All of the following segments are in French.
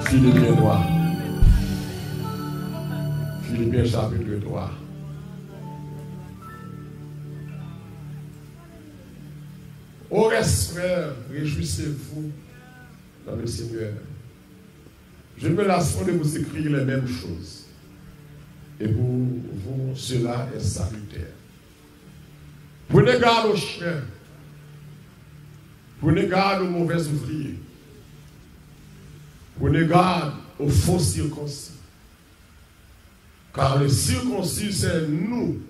Philippiens 3. Philippiens chapitre 3. Au reste, frère, réjouissez-vous dans le Seigneur. Je me lasse pas de vous écrire les mêmes choses. Et pour vous, cela est salutaire. Prenez garde aux chiens. Prenez garde aux mauvais ouvriers. Prenez garde aux faux circoncis. Car les circoncis, c'est nous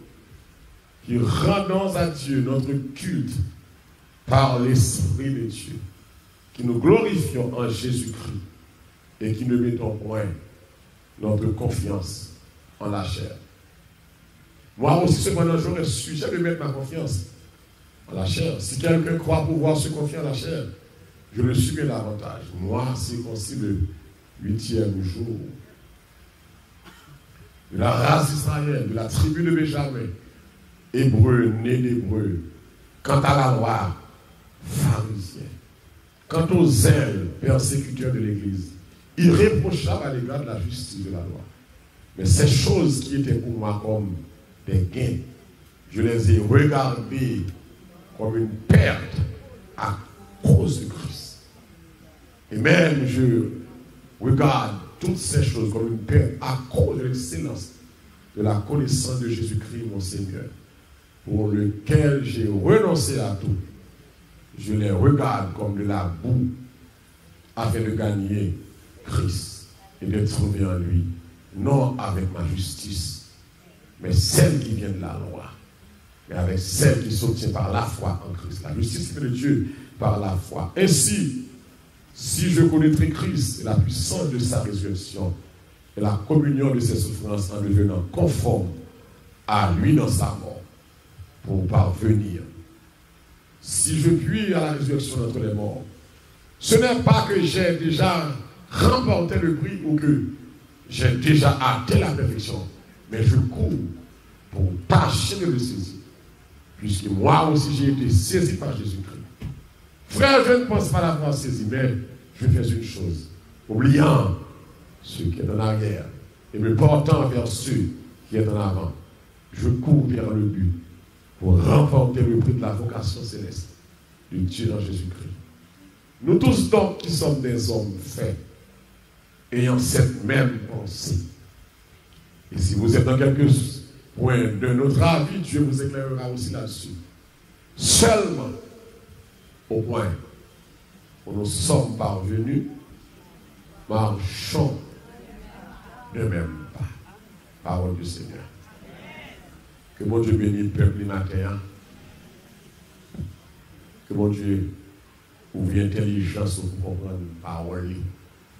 qui rendons à Dieu notre culte par l'Esprit de Dieu, qui nous glorifions en Jésus-Christ et qui ne mettons point notre confiance en la chair. Moi aussi, cependant, j'aurais sujet de mettre ma confiance en la chair. Si quelqu'un croit pouvoir se confier en la chair, je le suis davantage. Moi, circoncis le 8e jour de la race d'Israël, de la tribu de Benjamin, hébreu, né d'hébreu. Quant à la loi, pharisien. Quant aux zèles, persécuteurs de l'Église, irréprochable à l'égard de la justice de la loi. Mais ces choses qui étaient pour moi comme des gains, je les ai regardées comme une perte à cause de Christ. Et même je regarde toutes ces choses comme une perte à cause de l'excellence de la connaissance de Jésus-Christ, mon Seigneur, pour lequel j'ai renoncé à tout. Je les regarde comme de la boue afin de gagner Christ et de trouver en lui, non avec ma justice, mais celle qui vient de la loi, mais avec celle qui s'obtient par la foi en Christ. La justice de Dieu par la foi. Ainsi, si je connaîtrai Christ et la puissance de sa résurrection et la communion de ses souffrances en devenant conforme à lui dans sa mort, pour parvenir, si je puis à la résurrection d'entre les morts, ce n'est pas que j'ai déjà remporté le prix ou que j'ai déjà atteint la perfection, mais je cours pour tâcher de le saisir, puisque moi aussi j'ai été saisi par Jésus-Christ. Frère, je ne pense pas l'avoir saisi, mais je fais une chose, oubliant ce qui est en arrière et me portant vers ceux qui est en avant. Je cours vers le but pour remporter le prix de la vocation céleste de Dieu dans Jésus-Christ. Nous tous donc qui sommes des hommes faits, ayant cette même pensée. Et si vous êtes dans quelques points de notre avis, Dieu vous éclairera aussi là-dessus. Seulement au point où nous sommes parvenus, marchons de même pas. Parole du Seigneur. Que mon Dieu bénisse le peuple matin. Que mon Dieu ouvre l'intelligence pour comprendre une parole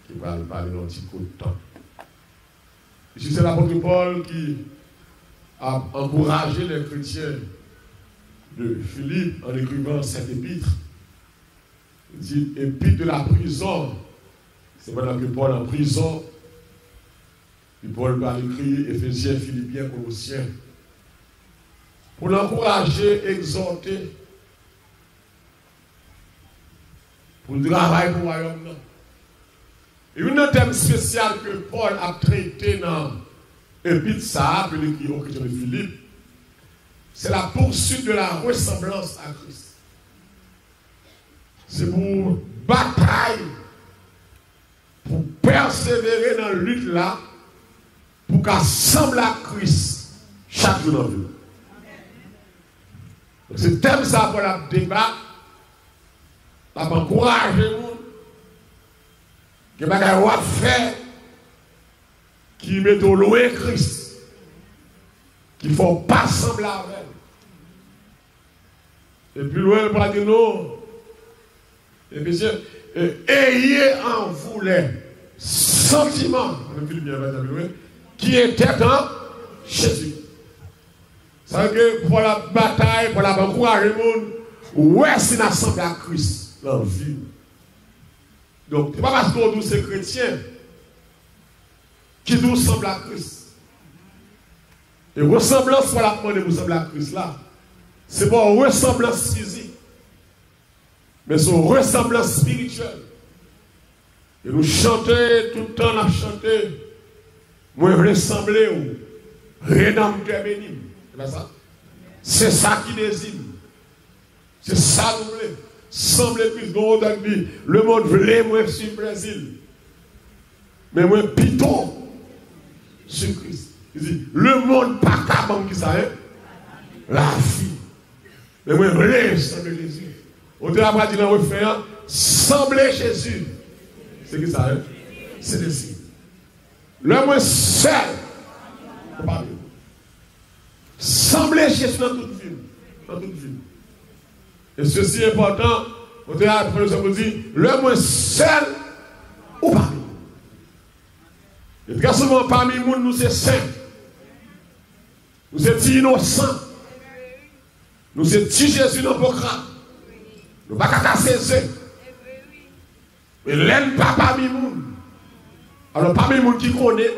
qui va parler dans un petit coup de temps. Ici, c'est l'apôtre Paul qui a encouragé les chrétiens de Philippe en écrivant cette épître. Il dit épître de la prison. C'est pendant que Paul en prison. Puis Paul va écrire Éphésiens, Philippiens, Colossiens. Pour l'encourager, exhorter, pour le travail pour le royaume. Et un thème spécial que Paul a traité dans l'épître ça, que l'écrit au chrétien de Philippe, c'est la poursuite de la ressemblance à Christ. C'est pour bataille, pour persévérer dans la lutte là, pour qu'elle semble à Christ chaque jour dans la vie. Donc c'est thème ça pour la débat, la encourager nous, que bagaille va faire, qui met au loin Christ, qu'il ne faut pas sembler avec. Et puis loin pour dire non. Et bien sûr, ayez en vous les sentiments, qui étaient en Jésus. Ça veut dire que pour la bataille, pour la encourager le monde, ouais, c'est l'assemblée à Christ dans la vie. Donc, ce n'est pas parce qu'on nous c'est chrétien qui nous ressemble à Christ. Et ressemblance pour la demande de ressembler à Christ là, c'est pas une ressemblance physique, mais c'est une ressemblance spirituelle. Et nous chantons tout le temps, nous chantons. Moi, je veux sembler où rédempteur béni. C'est pas ça? C'est ça qui désigne. C'est ça que nous voulons. Sembler plus gros dans le vie. Le monde voulait, moi, sur le Brésil. Mais moi, piton sur Christ. Il dit, le monde pas capable qui ça est. La fille. Mais moi, je voulais sembler Jésus. On te l'a dit dans le refrain, sembler Jésus. C'est qui ça est? C'est le signe. Le moins seul. Sembler Jésus dans toute vie. Dans toute vie. Et ceci est important. On te l'a dit, le moins seul ou parmi nous. Et très souvent parmi nous, nous sommes saints. Nous sommes innocents. Nous sommes Jésus dans nos crânes. Nous ne pouvons pas casser. Mais l'aime pas parmi nous. Alors parmi nous qui connaît,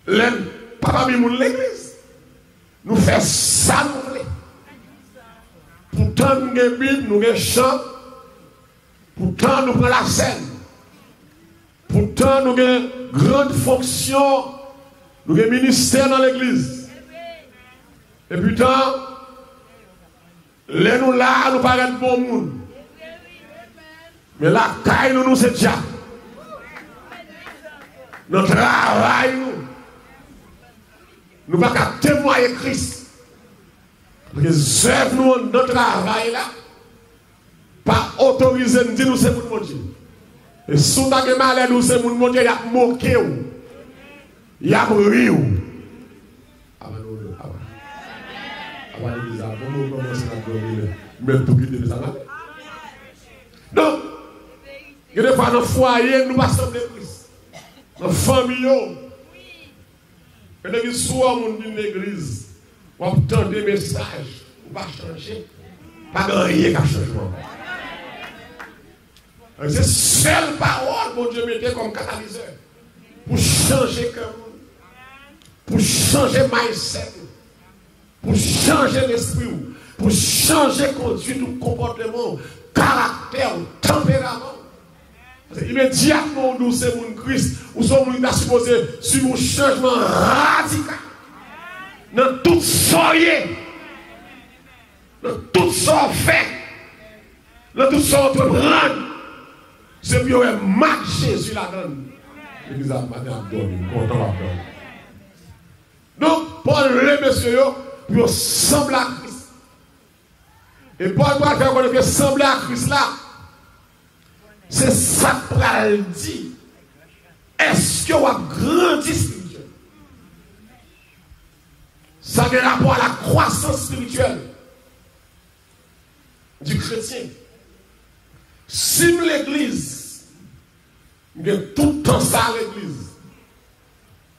l'aime pas parmi nous l'église. Nous faisons ça nous voulons. Pourtant nous avons Bible, nous avons chant. Pourtant nous prenons la scène. Pourtant nous avons grande fonction. Nous avons ministère dans l'église. Et pourtant, les nous là, nous parlons de bon monde. Mais la caille, nous c'est déjà. Notre travail, nous ne pouvons pas témoigner Christ. Parce que les œuvres, nous, notre travail là, pas autorisé de dire nous c'est pour mon Dieu. Et si nous avons malade, nous c'est pour mon Dieu, il y a moqué, il y a ri. Donc, il y a des fois dans le foyer, nous passons de Christ. Dans la famille, il y a des soirs dans l'église, on entend des messages, on va changer. Pas de rien qu'à changement. C'est seule parole que Dieu mettait comme catalyseur pour changer cœur, pour changer mindset, pour changer l'esprit, pour changer conduite ou comportement, caractère, tempérament. Immédiatement, nous sommes mon Christ, nous sommes supposé sur un changement radical. Dans tout soyez, dans tout ça fait, dans tout ça entreprendre. C'est mieux marcher Jésus là-dedans. L'église a dormi, content à dormir. Donc, Paul, les messieurs, pour sembler à Christ. Et Paul va faire connaître que sembler à Christ là, c'est ça qu'il dit. Est-ce que vous avez grandi spirituel? Ça a un rapport à la croissance spirituelle du chrétien. Si l'église, il y a tout le temps ça à l'église,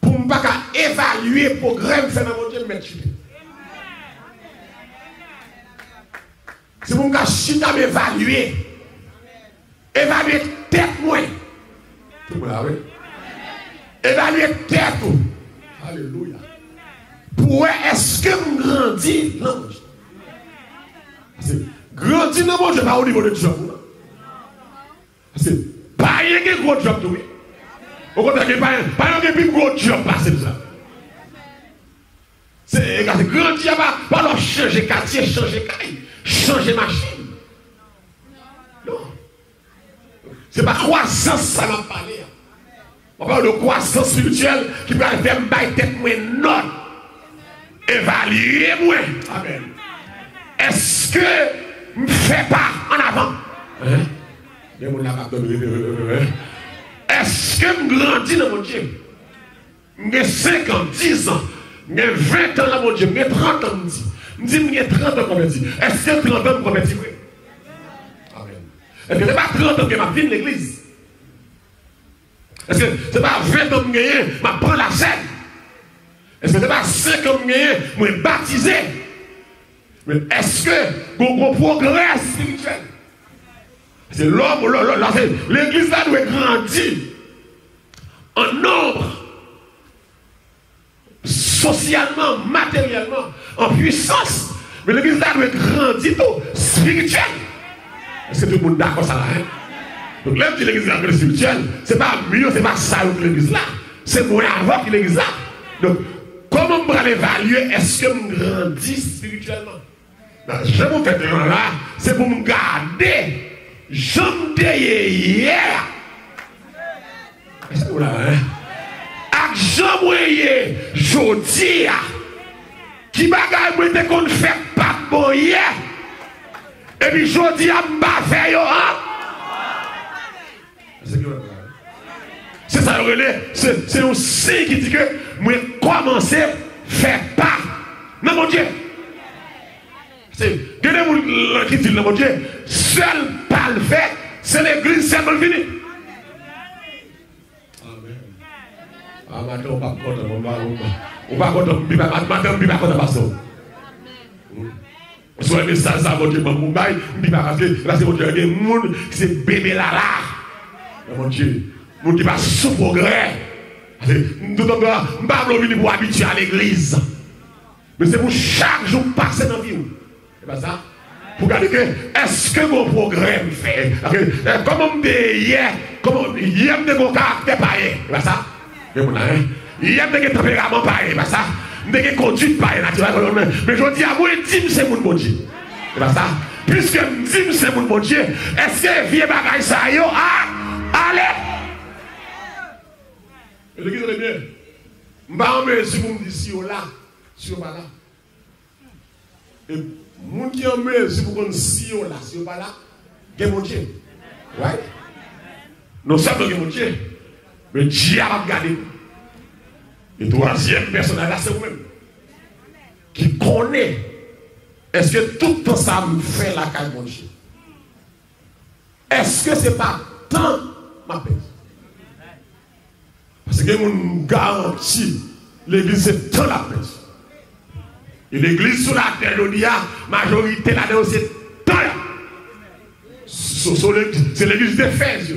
pour ne pas évaluer le progrès que fait dans mon Dieu, mais si vous ne m'évaluer, évaluer tête moi. Tout le monde évaluer tête. Alléluia. Pour est-ce que vous grandissez dans mon Dieu? Grandir dans mon Dieu, pas au niveau de Dieu. C'est pas un gros job, oui. Au contraire, pas un plus gros job, c'est ça. C'est grandir, pas leur changer quartier, changer caille, changer machine. Non. C'est pas croissance, ça m'a parlé. On parle de croissance spirituelle qui peut faire me bailler tête, moi, non. Évaluez-moi. Amen. Est-ce que je ne fais pas en avant? Hein? Est-ce que je grandis dans mon Dieu? J'ai 5 ans, 10 ans, j'ai 20 ans dans mon Dieu, j'ai 30 ans. Je dis, j'ai 30 ans comme je dis. Est-ce que 30 ans me convertis? Amen. Est-ce que ce n'est pas 30 ans que je viens de l'église? Est-ce que ce n'est pas 20 ans que je prends la scène? Est-ce que ce n'est pas 5 ans que je suis baptisé? Mais est-ce que vous progrès spirituel? C'est l'homme, l'église là doit grandir en nombre, socialement, matériellement, en puissance. Mais l'église là doit grandir tout spirituel. Est-ce que tout le monde est d'accord ça là? Donc, là, l'église spirituelle, ce n'est pas mieux, ce n'est pas ça que l'église là. C'est moi avant que l'église là. Donc, comment on va évaluer est-ce que je grandis spirituellement? Je vais vous faire là, c'est pour me garder. Je me dis hier. Est-ce que vous l'avez? Avec Jean-Moyer, je dis, qui bagaille moi te qu'on fait pas de bon hier. Et puis je dis à m'a fait yo. C'est ça, c'est un signe qui dit que moi commencer à faire pas. Non, mon Dieu. C'est que qui dit, non, mon Dieu, seul pas le fait, c'est l'église, c'est le fini. Amen. Ah, maintenant, on va pas content, on va content, madame, on va content, pasteur. Soit un message, ça va dire, mon bail, parce que là, c'est mon Dieu, il y a des gens qui sont bébés là. Mon Dieu. Nous qui pas sous progrès. Nous ne sommes pas venus pour habituer à l'église. Mais c'est pour chaque jour passer dans la vie. C'est pas ça? Pour regarder que est-ce que mon progrès me fait? Comment me dit hier? Comment hier me dit mon caractère pareil? C'est pas ça? Hier me dit mon tempérament pareil? C'est pas ça? Me dit conduite pareil naturelle. Mais je dis à moi, dis c'est mon bon Dieu. C'est pas ça? Puisque me dit c'est mon bon Dieu, est-ce que vieux bagaille ça yo? Allez! Et l'église est bien. Je ne vais pas mesure pour me dire si on là, si on pas là. Et les gens qui ont mesure pour me dire si on là, si on pas là, c'est mon Dieu. Right? Nous sommes mon Dieu. Mais Dieu a regardé. Et troisième personnage là, c'est vous-même. Qui connaît. Est-ce que tout le temps ça me fait la caille mon Dieu? Est-ce que ce n'est pas tant ma paix? Parce que mon garantie, l'église c'est tant la paix. Et l'église sur la terre, la majorité là-dedans c'est tant la paix. C'est l'église d'Éphèse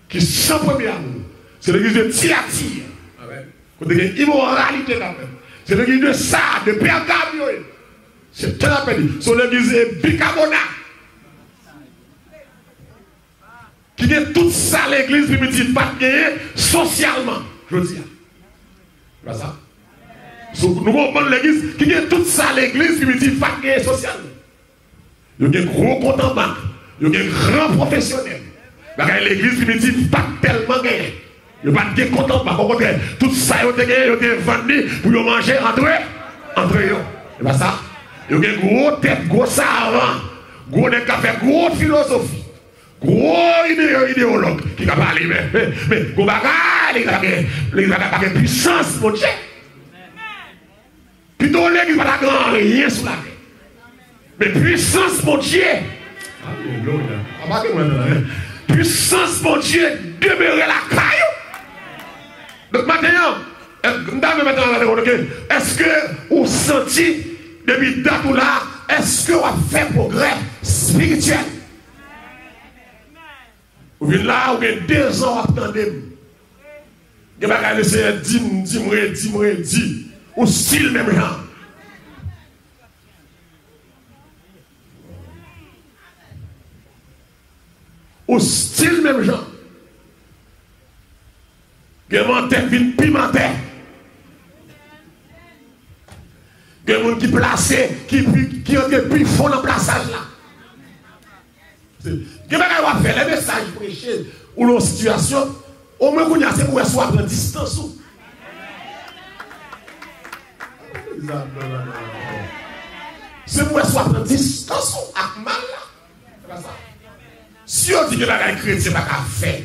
qui sans premier amour. C'est l'église de Thyatire. Quand il y a une immoralité là-dedans. C'est l'église de Sardes, de Pergamon. C'est tant la paix. C'est l'église de Bicarbonate. Qui est tout ça l'église primitive, pas gagner socialement, je dis. C'est pas ça? Nous comprenons l'église qui est tout ça l'église primitive, pas gagner socialement. Il y a un gros compte en banque, il y a un grand professionnel. L'église primitive, pas tellement gagné. Il n'y a pas de compte en banque. Au contraire, tout ça, il y a vendu pour manger entre eux. C'est pas ça? Il y a un gros tête, gros savant, gros café, gros philosophie. Gros idéologue qui va parler, mais gros bagage, il n'a pas de puissance, mon Dieu. Plutôt l'église va pas rien sur la terre. Mais puissance, mon Dieu. Puissance, mon Dieu, demeurer la caillou. Donc maintenant, est-ce que vous sentez, depuis date là, est-ce que vous avez fait progrès spirituel? Vous venez là, vous avez 2 ans à attendre. Vous avez essayé de dire, ou style même genre. Ou style même genre. Vous avez un tête vine pimenté. Vous avez un monde qui placé, qui ont depuis fond dans le plaçage là. Qu'est-ce qu'on va faire? Les messages prêchés ou nos situations, au moins qu'on y a, c'est pour soit prendre distance. C'est pour soit prendre distance avec mal là. Si on dit que la chrétien n'a pas fait,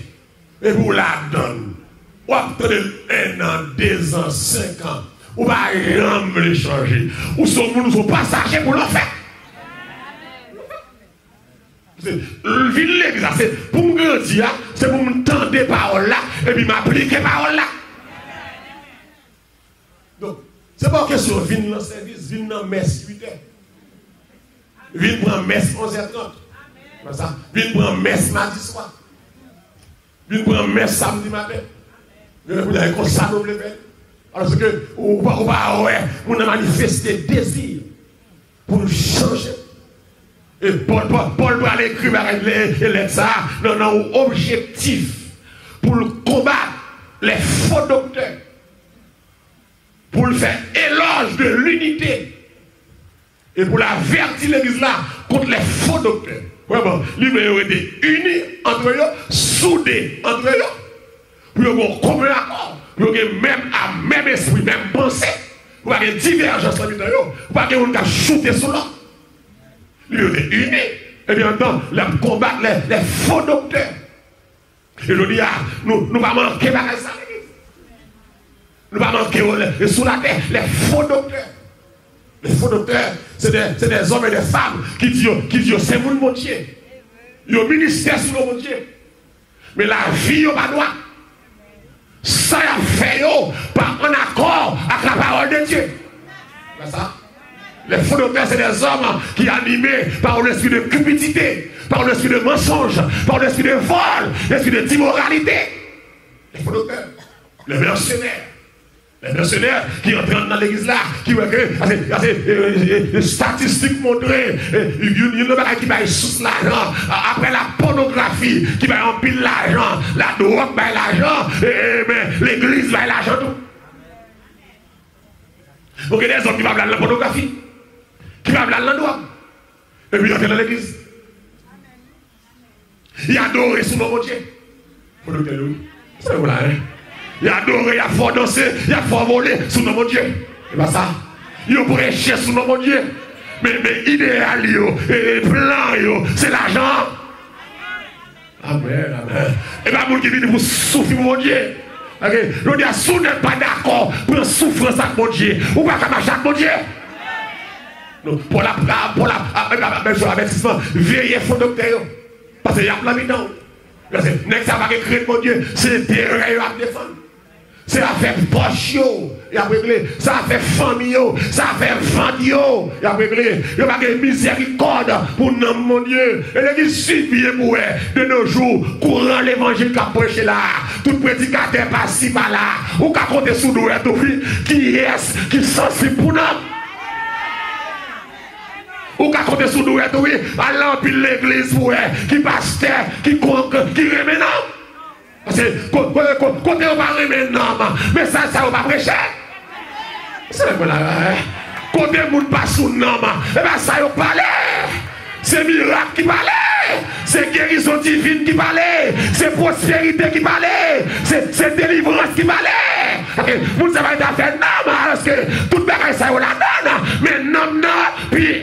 et vous la donne, ou après 1 an, 2 ans, 5 ans, ou va jamais changer, ou nous sommes passagers pour le faire. Le l'église, c'est pour me grandir, c'est pour me tendre des paroles là, et puis m'appliquer les paroles là. Donc, c'est pas une question de venir dans le service, venir dans la messe 8h. Venir prendre messe 11h30. Venir prendre messe mardi soir. Venir prendre messe samedi matin. Vous avez comme ça, nous le faire. Alors que, on a manifesté désir pour changer. Et Paul va l'écrire avec ça, non, objectif pour combattre les faux docteurs, pour le faire éloge de l'unité et pour avertir l'église là contre les faux docteurs. Vraiment, ils été unis entre eux, soudés entre eux, pour avoir un commun accord, pour avoir même esprit, même pensée, pour avoir une divergence entre eux, pour avoir un shooter sur l'autre. Ils ont été unis. Et bien entendu, ils combattent les faux docteurs. Et je dis, nous ne pas manquer par ça. Nous ne pas manquer sous la terre les faux docteurs. Les faux docteurs, c'est des hommes et des femmes qui disent c'est mon Dieu. Ils ont ministère sur le mon Dieu. Mais la vie n'est pas droit. Ça a fait par un accord avec la parole de Dieu. C'est ça? Les faux docteurs, c'est des hommes qui sont animés par l'esprit de cupidité, par l'esprit de mensonge, par l'esprit de vol, l'esprit de immoralité. Les faux docteurs, les mercenaires. Les mercenaires qui entrent dans l'église là, qui voient que les statistiques montrent, il y a des qui va sous l'argent, après la pornographie, qui va en pile l'argent, la drogue va l'argent, mais l'église va l'argent tout. Donc il y a des hommes qui vont la pornographie, qui vont la drogue, et puis ils entrent dans l'église. Il adore sous mon Dieu. Faut le dire, c'est voilà, hein. Il a adoré, il a fort dansé, il a fort volé sous nom mon Dieu. C'est pas ça. Il a prêché sous nom mon Dieu. Mais idéal, et plan, c'est l'argent. Amen, amen. Et bien, mon qui vient pour souffrir mon Dieu. Ok? Je dis, si vous n'êtes pas d'accord pour souffrir avec mon Dieu, ou pas comme chaque mon Dieu. Pour l'avertissement, veillez faux docteur. Parce qu'il y a plein de temps. N'est-ce pas que mon Dieu, c'est terrain à défendre. C'est affaire poche, il a réglé. Ça a fait famille, ça a fait vente, il a réglé. Il n'y a pas de miséricorde pour nous, mon Dieu. Et l'église suffit pour de nos jours, courant l'évangile qu'a prêché là. Tout prédicateur par-ci, par-là. Ou qu'a compté sous nous, qui est, qui sensible pour nous. Ou qu'a compté sous nous, à l'empile l'église pour qui pasteur, qui remet non. Parce que quand on va remettre non, mais ça on va prêcher. C'est quoi là? Quand on ne passe sous non, et bien ça on parle. C'est miracle qui parle. C'est guérison divine qui parle. C'est prospérité qui parle. C'est délivrance qui parle. Vous ne savez pas faire non, parce que toute bagaille ça on la donne. Mais non, puis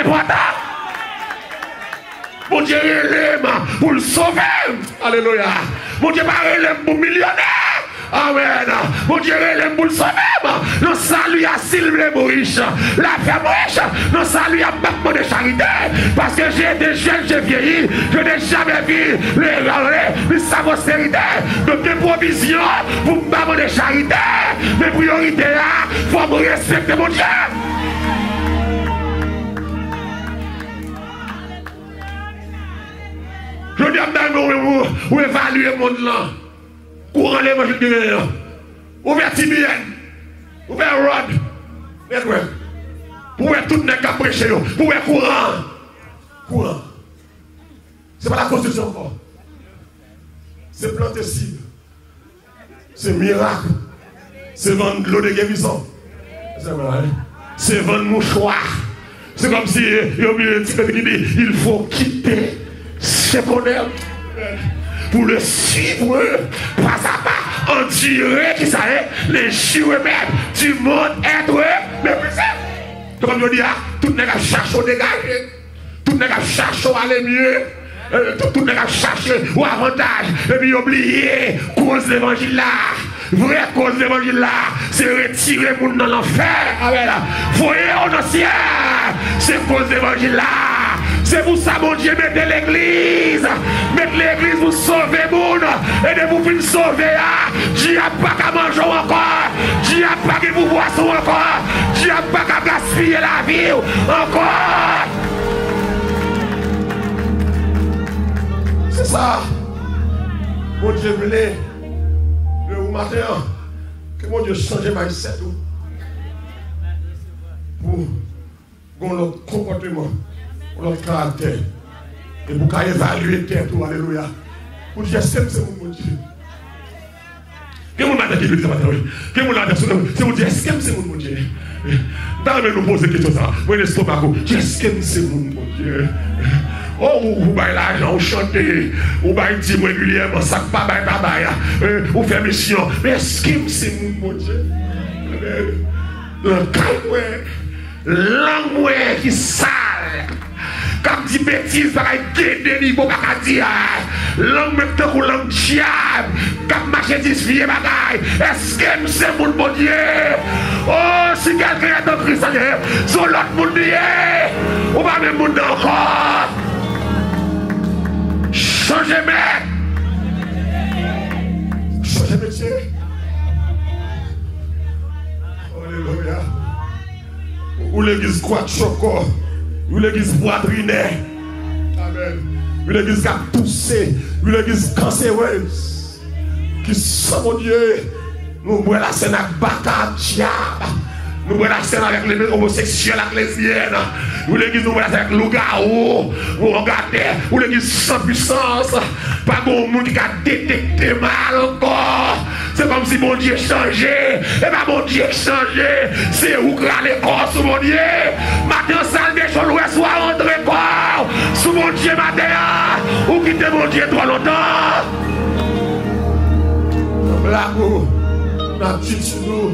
important. Mon Dieu relève pour le sauver. Alléluia. Mon Dieu pas relève pour millionnaire. Amen. Mon Dieu relève pour le sauver. Non salut à Sylvain Maurice. La femme riche. Non salut à Baptiste de charité. Parce que j'ai été jeune, j'ai vieilli. Je n'ai jamais vu les sa postérité. Donc des provisions pour Baptiste de charité. Mes priorités là, il faut me respecter mon Dieu. Je dis à vous évaluer le monde là. Courant l'évangile de Dieu. Ouvert Tibien. Ouvert Rod. Ouvert tout le monde qui a prêché. Ouvert courant. Ce n'est pas la constitution encore. C'est planter cible. C'est miracle. C'est vendre l'eau de guérison. C'est vendre mouchoir. C'est comme si il faut quitter secondaire pour le suivre pas à pas en tirer qui s'arrête les chiens même du monde être mais comme je dis tout le monde cherche au dégager tout le monde cherche à aller mieux tout le monde cherche au avantage et puis oublier cause de l'évangile là. Vraie cause de l'évangile là, c'est retirer le monde dans l'enfer. Voyez au ciel, c'est cause de l'évangile là. C'est pour ça, mon Dieu, mettez l'église. Mettez l'église pour sauver le monde. Et de vous finir sauver. Dieu n'a pas qu'à manger encore. Dieu n'a pas qu'à vous boisson encore. Dieu n'a pas qu'à gaspiller la vie encore. C'est ça. Mon Dieu voulait. Le matin, que mon Dieu change ma mindset pour le comportement. L'autre caractère. Et pour évaluer tête, alléluia. Pour dire, c'est mon Dieu. Qu'est-ce que vous avez dit ce matin? Qu'est-ce que vous avez dit? C'est vous dire, est-ce que c'est mon Dieu? Dans le nous poser question ça. Moi, l'estomac, est-ce que c'est mon Dieu? Oh, vous baillez l'argent, vous chantez, vous baillez dit régulièrement, ça ne pas bailler, vous faites mission. Mais est-ce que c'est mon Dieu? Langue qui sale. Comme dit bêtise, par guider les beaux bagages. Langue maintenant pour langue diable. Comme marchandise vie bagaille. Est-ce que c'est mon bon Dieu? Oh, si quelqu'un est en Christ, sur l'autre monde, on va même monde encore. Changez mec. Changez métier. Alléluia. Ou l'église croix choco. Ou l'église poitrinaire. Amen. Ou l'église qui a poussé. Ou l'église cancéreuse. Qui sent mon Dieu. Nous voyons la scène avec bataille diable. Nous voyons la scène avec les homosexuels, avec lesbiennes. Ou l'église nous voyons avec le loup-garou. Vous regardez. Ou l'église sans puissance. Pas bon monde qui a détecté mal encore. C'est comme si mon Dieu changeait. Et pas mon Dieu changeait. C'est où que les corps sous mon Dieu. Maintenant, salle des choses, soit André corps. Sous mon Dieu, maintenant. Ou quitter mon Dieu trop longtemps. Blago. La petite sur nous.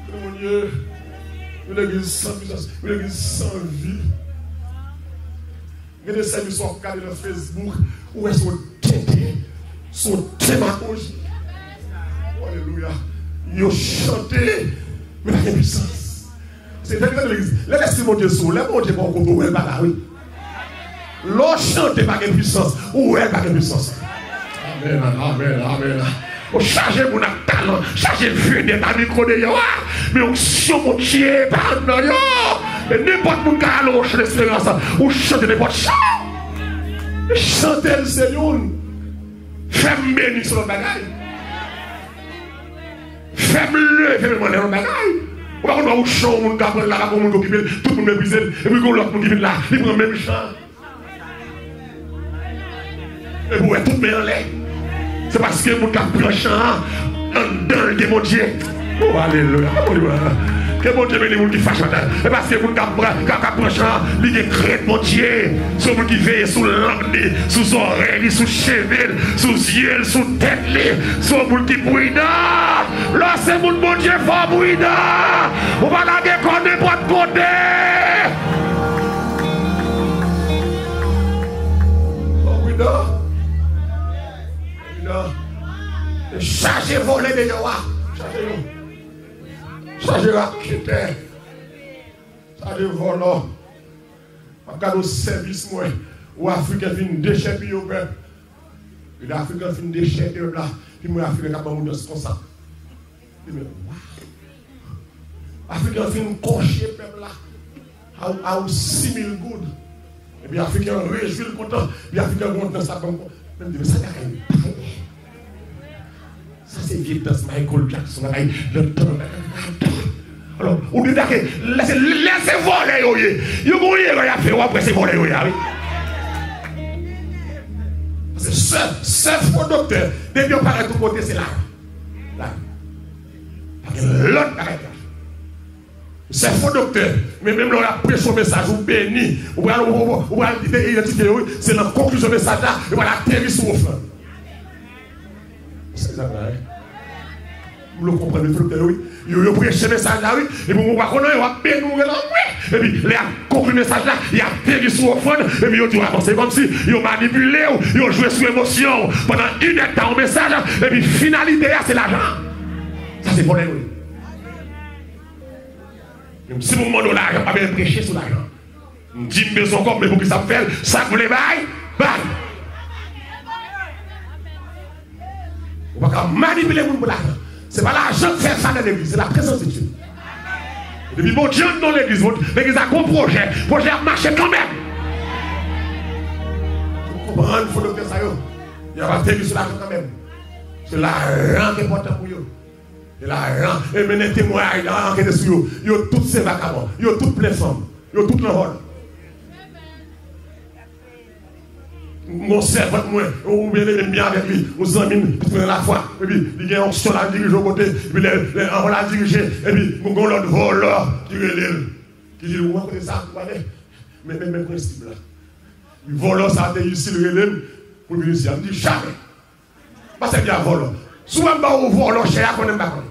Mon Dieu. Une église sans puissance. Une église sans vie. Mais les services sont regardés sur Facebook. Où est-ce qu'on t'aide? Son démagogie. Alléluia. Ils ont chanté, mais pas de puissance. C'est dans l'église. Laissez mon Dieu sur. Laissez mon Dieu pour qu'on ne pas là, oui. L'on chante pas de puissance. Où est pas de puissance? Amen, amen, amen. On charge mon talent, charge le feu de ta micro de yo. Mais on chante mon Dieu, pardon yo. Et n'importe mon gars, on chante l'espérance. On chante n'importe chant. Chantez le Seigneur. Fais-moi bénir sur le bagage. Fais-moi fais-moi dans le bagage. On va voir où chant, on va prendre là, on va occuper, tout le monde est brisé, et puis l'autre monde qui vient là, il prend le même chant. Et vous êtes tout bien en l'air. C'est parce que vous avez pris un chant dans le démon Dieu. Oh, alléluia. Que mon Dieu bénisse les gens qui fâchent. Et parce que vous avez pris un chant, il est créé mon Dieu. Sur vous qui veillent sous l'angle, sous l'oreille, sous cheveux, sous yeux, sous tête, sur vous qui brûlent. Là, c'est mon Dieu fort brûlent. On va la déconner pour votre côté. Oh, oui, non. Chargez voler de Yoa. Chargez la quitter. Chargez voler. Regarde au service, moi. Ou Africain fin déchet, puis au peuple. Et l'Africain fin déchet, et là. Puis moi, Africain, quand on est comme ça. Africain fin cocher, peuple là. À 6 000 gouttes. Et puis Africain réjouit le content. Puis Africain monte dans sa banque. Mais ça n'a rien. Ça c'est vieux dans Michael Jackson. Le temps. Alors, on dit que laissez voler. Vous voyez, il a fait après c'est voler. C'est faux docteur. Dès qu'on parle de tout côté, c'est là. L'autre arrête là. C'est faux docteur. Mais même là, on a pris son message, on bénit. On va identifier, c'est la conclusion du message là. Et voilà, atterrir sur le flanc. C'est ça, vous le comprenez, oui. Il a pris ce message là, oui. Et puis on va connaître, on va bénir, oui. Et puis, il a conclu le message là, il a atterri sur le flanc. Et puis, il a dit, c'est comme si il a manipulé, il a joué sur l'émotion pendant 1 heure dans le message. Et puis, finalité, c'est l'argent. Ça, c'est pour les oui. Si vous me demandez l'argent, pas bien prêcher sur l'argent. Je dis besoin encore, mais pour que ça me fait, ça vous les baille, baille. On va pas manipuler les gens pour l'argent. Ce n'est pas l'argent qui fait ça dans l'église, c'est la présence de Dieu. Et puis bon Dieu dans l'église, l'église a un gros projet, le projet a marché quand même. Vous comprenez, il faut le faire ça. Il y a un télévision sur l'argent quand même. C'est l'argent qui est important pour eux. Et l'argent, et maintenant témoignage, l'argent qui est sur eux. Ils ont toutes ces vagabonds, ils ont toutes les femmes. Ils ont tout le vol. Mon servant, moi, ou bien les bien avec lui, nous amis, puis la foi, et puis il y a une option à diriger au côté, et puis on l'a dirigé, et puis mon gars l'autre voleur, qui dit, vous connaissez ça, mais même principe là. Le voleur, ça a été ici le relève pour venir ici. Il dit jamais. Parce que c'est bien voleur. Souvent, on va voleur chez qu'on n'aime pas.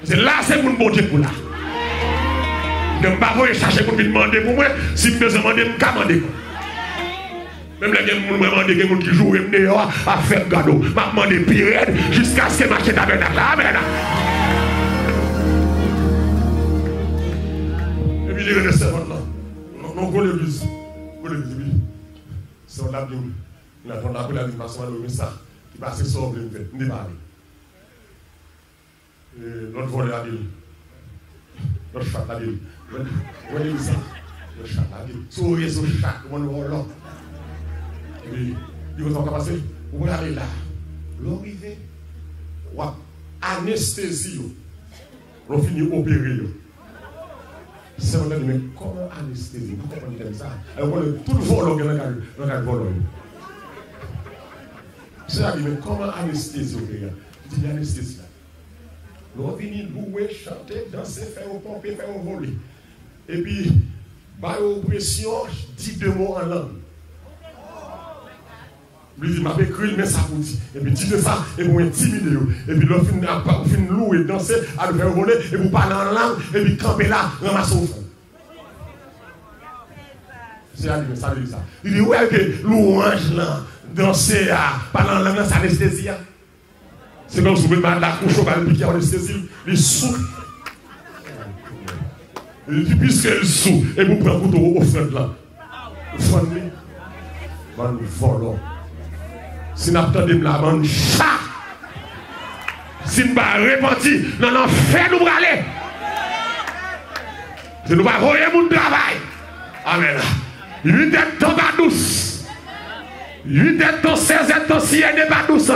C'est là, c'est pour le bon Dieu pour là. Je ne vais pas chercher pour me demander pour moi. Si je me demande, je vais me demander. Même les gens me demandent des gens qui jouent à faire gado. Je vais demander pire jusqu'à ce que je m'achète avec la amen. Et puis, je vais rester là. Non, pour l'église. Pour l'église. C'est un labdin. Il a ton appel à l'animation de ça. Qui passe sur le fait. On parle. L'autre volet a dit. L'autre chat a dit. Où est ça? Le chat a dit. Sur le réseau chat, on va là. Et puis, il va s'en passer. Où est aller là? L'arrivée. Ou anesthésie. On finit opérer. C'est vrai, mais comment anesthésie? Vous comprenez ça? Alors, tout le vol, on a le vol. C'est vrai, mais comment anesthésie? Je dis anesthésie. L'on finit louer, chanter, danser, faire au pomper, faire au voler. Et puis, par oppression, dit deux mots en langue. Lui dit, m'a écrit, mais ça pour dire. Et puis, dites ça, et vous intimidez. Et puis, l'on finit louer, danser, à le faire voler, et vous parlez en langue, et puis, camper là, ramasser au fond. C'est ça, ça veut dire ça. Il dit, ouais, que louange là, danser, parler en langue, c'est anesthésie. C'est comme si vous pouvez mettre la couche au bal, puis qui a anesthésie, il souffle. Il dit, puisqu'il souffle, et vous prenez un couteau au front là. Vous prenez, vous volons. Si nous attendons la bande chat, si nous ne repentis, non, non, fais-nous aller. Si nous ne voyons mon travail. Amen. 8 est ton pas douce. 8 est ton 16 est ton si n'est pas douce.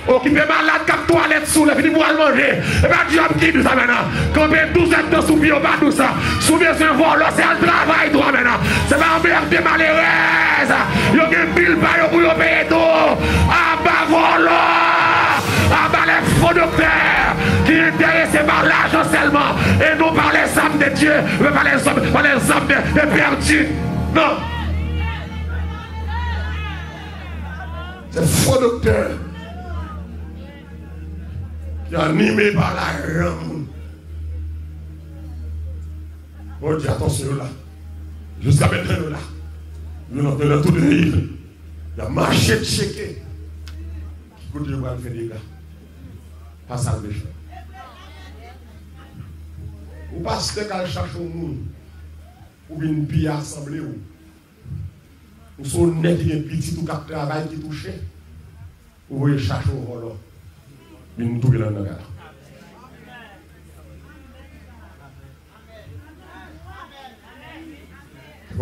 Occupez malade comme toilette sous le fini pour aller manger. Et bien, Dieu qui dit ça maintenant. Quand 12 est ton soupi, on va tout ça. Soubi, c'est un vol, c'est un travail, toi maintenant. C'est pas un merde de malheureuse. Il y a un pile par pour y payer tout. Ah, bah, voilà. Ah, bah, les faux docteurs qui sont intéressés par l'argent seulement. Et non par les âmes de Dieu, mais par les âmes de perdus. Non. C'est faux docteur. Animé par la rame. On dit attention là. Jusqu'à maintenant là. Nous avons fait tout le pays. Il y a marché de checker. Qui continue à faire des gars. Pas ça le méchant. Ou parce que quand cherche au monde, ou bien une pille assemblée, ou son nez qui est petit, ou qui travail qui touche, ou vous chercher au volant. Nous trouvons là dans la gare.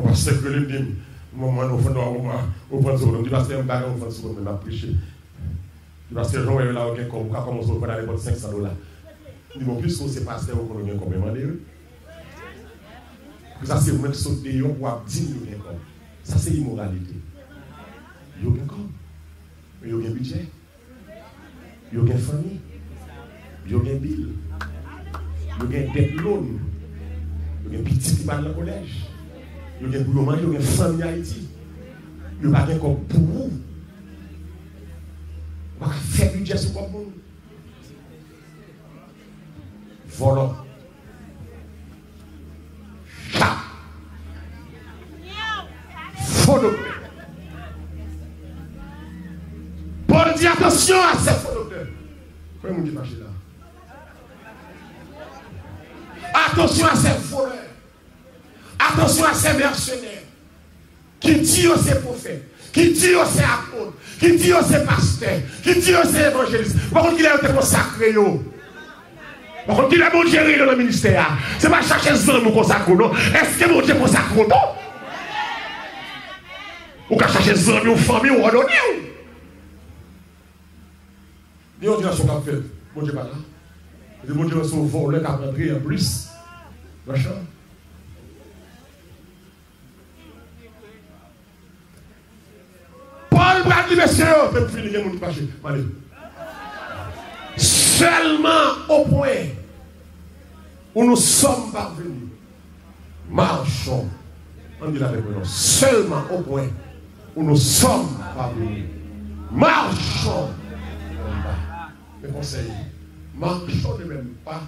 Parce que le dit, moment nous faisons au fond de l'eau, pasteur Mbaga au fond de l'eau, m'a prêché. Le pasteur Jean est là, on a commencé à faire $500. Il dit, puisque c'est pasteur, on a combien de ça, c'est vous qui sautez pour 10 000 €. Ça, c'est l'immoralité. Il y a un compte, il y a un budget. Il y a une famille, il y a un bill, il y a un dette loan, il y a un petit qui parle dans le collège, il y a un boulot, il y a une famille à Haïti, il n'y a pas encore pour vous. On va faire budget sur le monde. Volant. Chat. Faux docteur. Paul dit attention à ces faux docteurs. Pourquoi vous dites marcher là? Attention à ces voleurs. Attention à ces mercenaires. Qui disent que c'est prophète. Qui disent que c'est apôtre. Qui disent que c'est pasteur. Qui disent que c'est évangéliste. Par contre, il a été consacré. Par contre, il a bon gérer dans le ministère. Ce n'est pas chercher les hommes consacrés. Non. Est-ce que mon Dieu consacre non? Ou qu'à chercher les hommes, aux familles, ou à donner. Dis on dit à son cap fait. Mon Dieu pas là. Mon Dieu son voleur qui a rentré en plus. Machin. Paul va dire, messieurs, c'est fini, il y a mon fâché. Seulement au point où nous sommes parvenus, marchons. On dit la réponse. Seulement au point où nous sommes parvenus, marchons. Mes conseils, marchons ne même pas.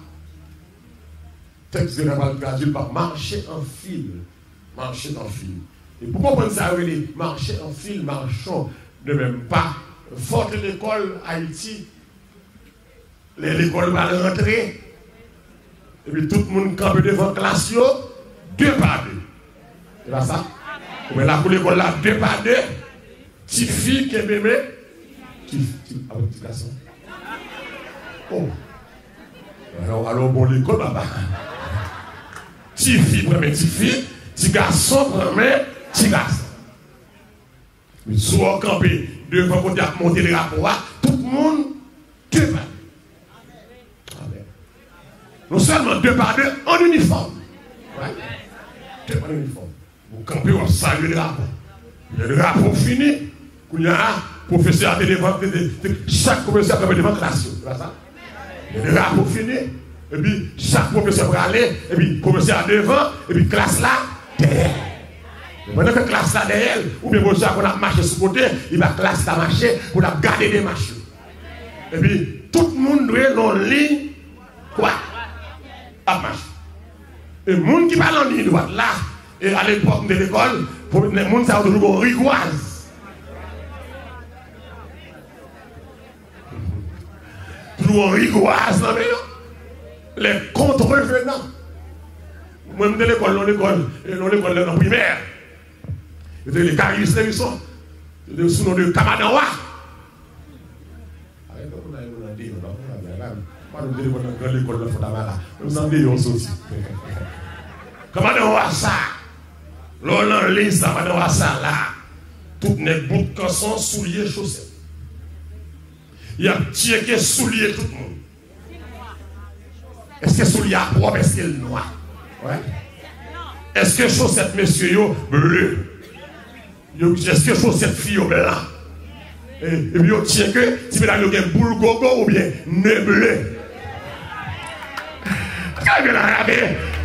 Texte de la parole traduit par marcher en fil. Marcher en fil. Et pourquoi on ça marcher en fil, marchons ne même pas. Forte l'école Haïti, l'école va rentrer. Et puis tout le monde campe devant la classe, deux par deux. C'est là ça? Mais là pour l'école là, deux par deux. Petite fille qui est bébé. Ah oui, petit garçon. Oh. Alors bon l'école, papa. Petite fille, première petite fille. Petit garçon, premier petit garçon. Mais soit campé devant côté à monter les rapports, tout le monde deux par deux. Amen. Non seulement deux par deux en uniforme. Ouais. Deux par deux en uniforme. Vous campez, vous saluez le rapport. Le rapport fini. Il y a un professeur devant chaque professeur devant la classe. C'est ça? Le rapport fini. Et puis chaque professeur va aller. Et puis professeur devant. Et puis classe là, derrière. Pendant que classe là derrière, ou bien professeur qu'on a marché sur le côté, il va classe là marcher pour garder des marches. Et puis tout le monde doit être en ligne. Quoi? À marcher. Et le monde qui parle en ligne droite là, et à l'époque de l'école, les gens ça toujours rigoise. Toujours rigoise, non mais les contrevenants. Moi-même de l'école, dans l'école primaire. Les caristes, ils sont sous le nom de Kamadawa. Kamadawa ça. L'on lise Kamadawa ça là. Tout n'est bout de canson, souliers, chaussettes. Il y a tiré souliers tout le monde. Est-ce que souliers à propre, est-ce qu'il est noir? Ouais. Est-ce que chaussettes, messieurs, bleu? Est-ce que chaussettes, filles, blanc? Et puis, on tient que si vous avez un boule gogo ou bien nez bleu.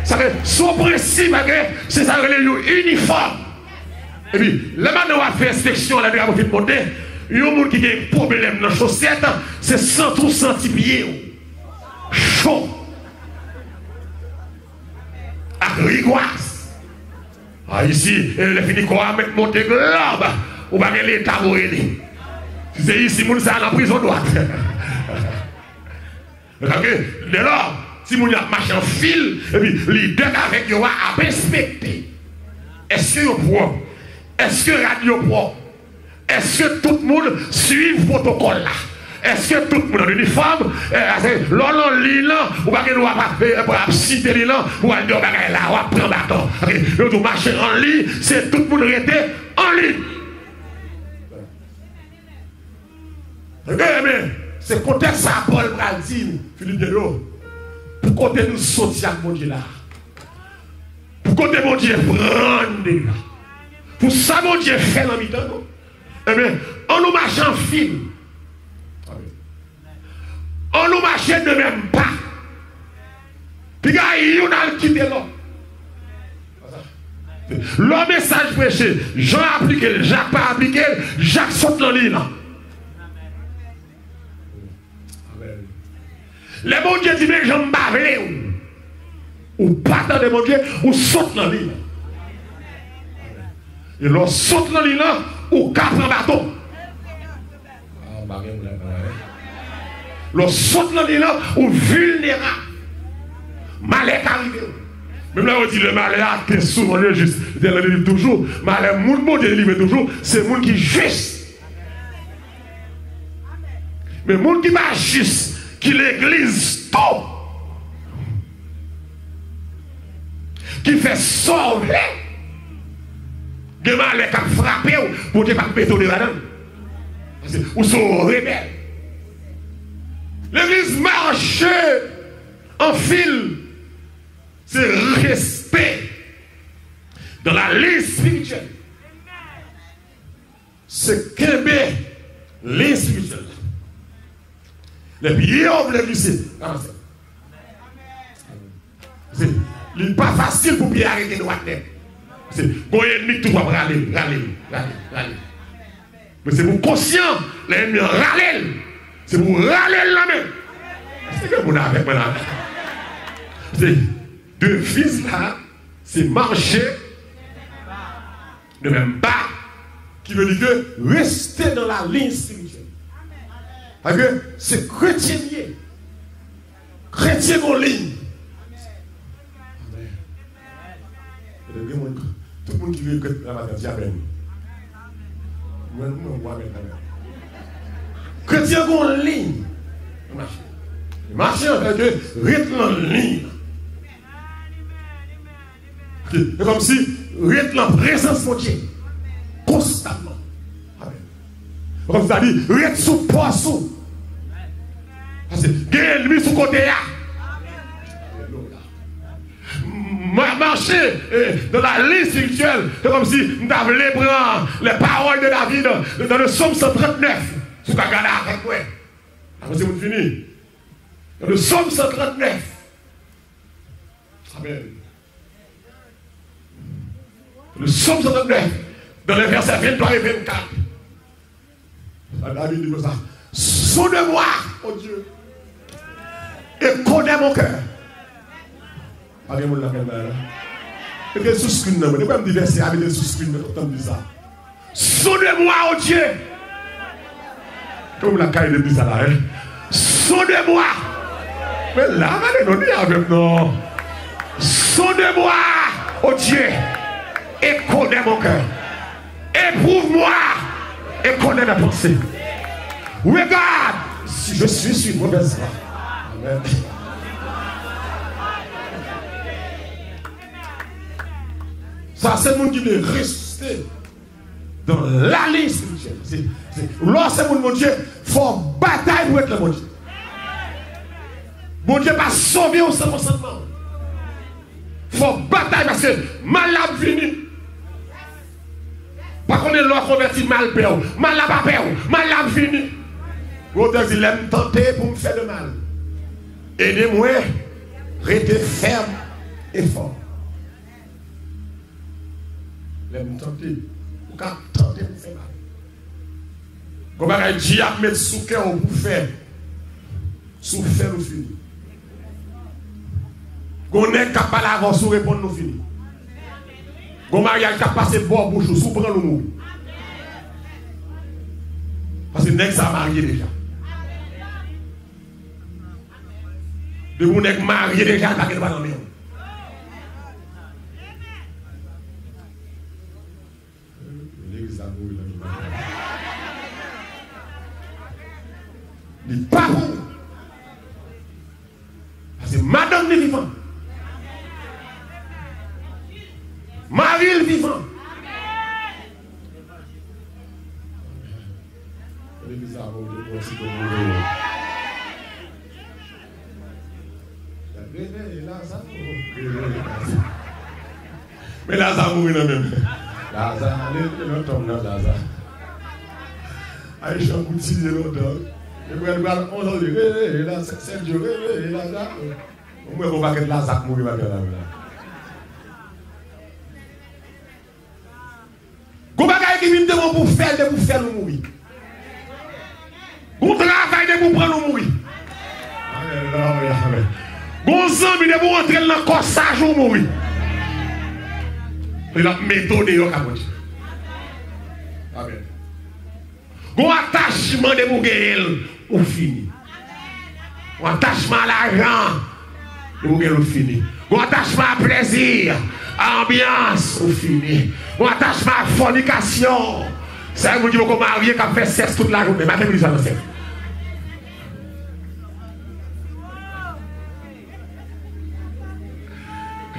Ça fait son principe, c'est ça, le uniforme. Et puis, le maintenant, on va faire inspection, là, on va faire monter. Il y a un monde qui a un problème dans les chaussettes, c'est 100 pieds. Chaud. Avec rigoise. Ah, ici, il a fini quoi mettre monter là-bas. Ou pas l'état pour aider. C'est ici, moun ça en prison droite. Dès lors, si moun a marché en fil, et puis les deux avec yo à respecter. Est-ce que yo propre? Est-ce que radio propre? Est-ce que tout le monde suit le protocole là? Est-ce que tout le monde en uniforme? L'on lit là, ou pas qu'il doit citer là, ou aller là, ou à prendre bâton. Le tout marcher en ligne, c'est tout le monde rester en ligne. Mais c'est côté ça, Paul Bradine, Philippe Dello, pour côté nous sortir mon Dieu là. Pour côté mon Dieu prendre là. Pour ça, mon Dieu fait dans le temps. Eh bien, on nous marche en film. On nous marche de même pas. Puis, il y a quitté l'homme. Le message prêché, Jean a appliqué, Jacques pas appliqué, Jacques saute dans l'île. Les bon Dieu dit, mais j'en bavle ou pas dans le bon Dieu, ou saute dans l'île. Et l'on saute dans l'île, ou cap en bâton. L'on saute dans l'île, ou vulnérable. Malheur arrivé. Même là, on dit le malheur qui est souvent juste. Il dit toujours, malheur, mon bon Dieu livre toujours, c'est le monde qui est juste. Mais le monde qui n'est pas juste, qui l'église tout, qui fait sauver, de malheur qui a frappé pour ne pas bétonner là-dedans. Ou sont rebelles. L'église marche en fil. c'est respect dans la ligne spirituelle. C'est qu'aimer ligne spirituelle. Les pieds ouvrent les lycées. C'est pas facile pour bien arrêter de droite. C'est pour l'ennemi tout va râler. Mais c'est pour conscient, l'ennemi râler. C'est pour râler là-même. C'est que vous avez maintenant. C'est deux fils là, c'est marcher de même pas, qui veut dire que rester dans la ligne spirituelle. Parce que c'est chrétien lié. Chrétien en ligne. Tout le monde qui veut que la matin, diable. Chrétien en ligne. Marcher en fait que rythme en ligne. C'est comme si rythme en présence de Dieu. Constamment. Amen. Comme ça dit, rythme sous poisson. Parce que l'ennemi sous côté là. Marcher dans la ligne spirituelle, c'est comme si nous avions prendre les paroles de David dans le psaume 139. Sous la garde avec moi. Après, c'est fini. Dans le psaume 139. Amen. Le psaume 139, dans les versets 23 et 24. David dit comme ça. Sonne-moi, oh Dieu, et connais mon cœur. Pas de monde là. Et que sous-screen, ne peux pas me dire verset avec des sous-screen, mais autant dire ça. Sonne-moi, oh Dieu. Comme la caille de dit ça là, hein. Sonne-moi. Mais là, on va dire avec nous. Sonne-moi, oh Dieu, et connais mon cœur. Éprouve-moi et connais mes pensées. Regarde si je suis sur une mauvaise voie. Amen. Ça, c'est le monde qui veut rester dans la ligne spirituelle. Lorsque mon Dieu, il faut bataille pour être le bon Dieu. Mon Dieu va sauver au sein consentement. Il faut bataille parce que mal a fini. Par contre, l'on convertit mal peur. Mal a pas peur. Mal a fini. L'autre dit, il aime tenter pour me faire de mal. Aidez-moi, restez ferme et fort. Il aime tenter. Ou quand tenter pour faire mal. Comment il dit à mettre sous cœur pour faire. Sous faire nous fini. On est capable d'avoir sous répondre nous fini. Comment il y a capable de passer bon bouche sous prendre nous mourir. Parce que n'est-ce pas marié déjà. De vous n'êtes marié déjà, t'as qu'elle va dans le maison. Il pas pour vous. Parce que madame est vivante. Marie est vivant. Mais Lazare mourit même. Lazare, allez, l'autre homme, Lazare. Aïcha continue longtemps. Et puis elle va, on dit, là, c'est Dieu, Lazare. Moi, on va que Lazare mourir là. Comment est-ce qu'il vient pour faire nous mourir? Pour travailler de pour prendre nous mourir. Bon sang, il est pour entrer dans le corsage ou mourir. C'est la méthode de Yokamoji. Amen. Bon attachement de Mougel ou fini. Bon attachement à l'argent de Mougel ou fini. Bon attachement à plaisir, à ambiance ou fini. Bon attachement à fornication. Ça veut dire qu'on marié qui a fait sexe toute la journée. Maintenant, il va faire.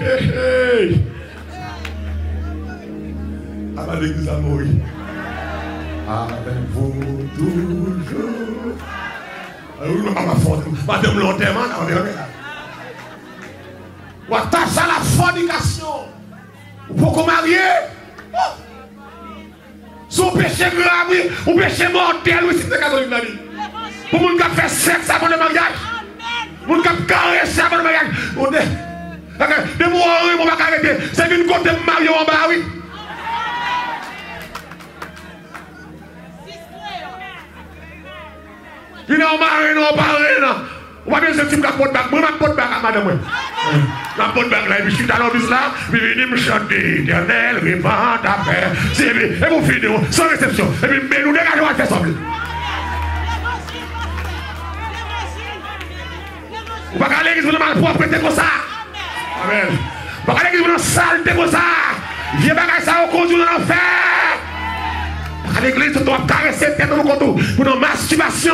Hey! Avant l'église à mourir. Avec vous toujours. Madame l'enterrement, Ou attache à la fornication. Pour qu'on marie. Son péché grave, oui, ou péché mortel, oui, c'est catholique la vie. Pour moun qui fait sexe avant le mariage. Moun qui caresser avant le mariage. De mourir, on va arrêter. C'est une côté marié en bas, oui. Il n'a pas non, pas non. On va bien se dire que je porte bac. Moi, je porte bac à madame. Je porte bac là, et puis je suis dans l'office là, puis je viens me chanter, éternel, répand ta paix. Et vous finissez, sans réception. Et puis, mais nous dégagez, on va faire ça. Vous ne pouvez pas aller à l'église, vous mal propre, c'est comme ça. Amen. Vous ne pouvez pas aller à l'église, vous sale, c'est comme ça. Viens bagaille ça au conduit dans l'enfer. À l'église, tu dois caresser tête dans le contour pour une masturbation.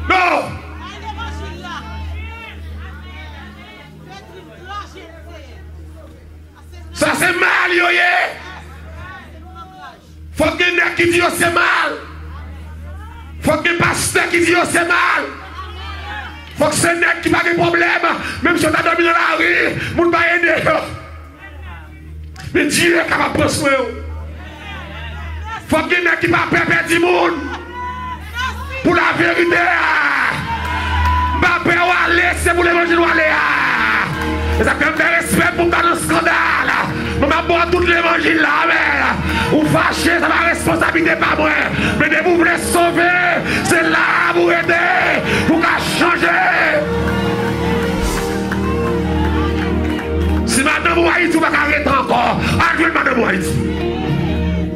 Non. Ça c'est mal, yo. Faut que quelqu'un qui dit que c'est mal. Faut que le pasteur qui dit que c'est mal. Faut que c'est un nègre qui n'a pas de problème. Même si on a dormi dans la rue, on ne va pas aider. Mais Dieu est capable de prendre soin. Faut que quelqu'un qui va perdre du monde. Pour la vérité. Je ne vais pas aller, c'est pour l'évangile aller. Et ça fait un respect pour dans le scandale. Je vais boire tout l'évangile là. Ou fâché, ça va responsabilité pas moi. Mais de vous voulez sauver, c'est là pour aider, pour changer. Si madame ou Haïti, vous ne pouvez pas arrêter encore. Arrêtez madame ou Haïti.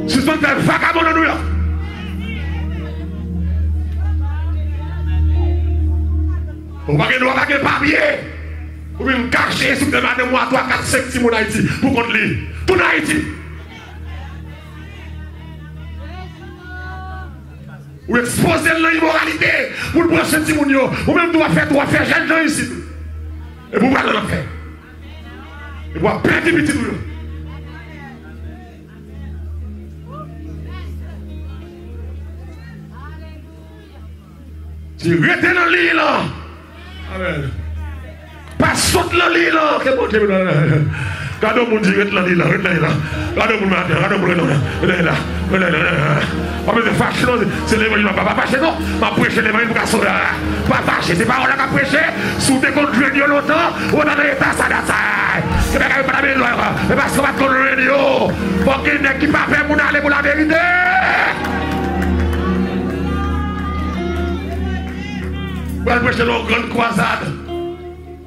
Si vous faites vagabond dans New York. Vous ne pouvez pas de papier. Vous pouvez me cacher sous de madame ou à 3, 4, 5 petits mots d'Haïti pour qu'on lit. Tout Haïti. Ou exposer l'immoralité pour le prochain petit moun yo. Ou même tu vas faire jeune gens ici. Et vous allez le faire. Et vous allez perdre petit tout. Tu restes dans l'île là. Amen. Pas saute dans l'île là. Que bon Dieu là. Regardez mon Dieu, reste dans l'île là, reste dans l'île là. Regardez mon matin, regardez mon là. On me fâche, c'est l'évangile, je ne vais pas fâcher, non. Je vais prêcher l'évangile pour casser là. Pas fâcher, c'est pas on a prêché. Sous des contre Dieu longtemps, on a dans l'état ça d'assa. C'est pas qu'on va pas la mais parce qu'on va contre Dieu. Faut qu'il n'ait qui pas fait pour aller pour la vérité. On va prêcher nos grandes croisades.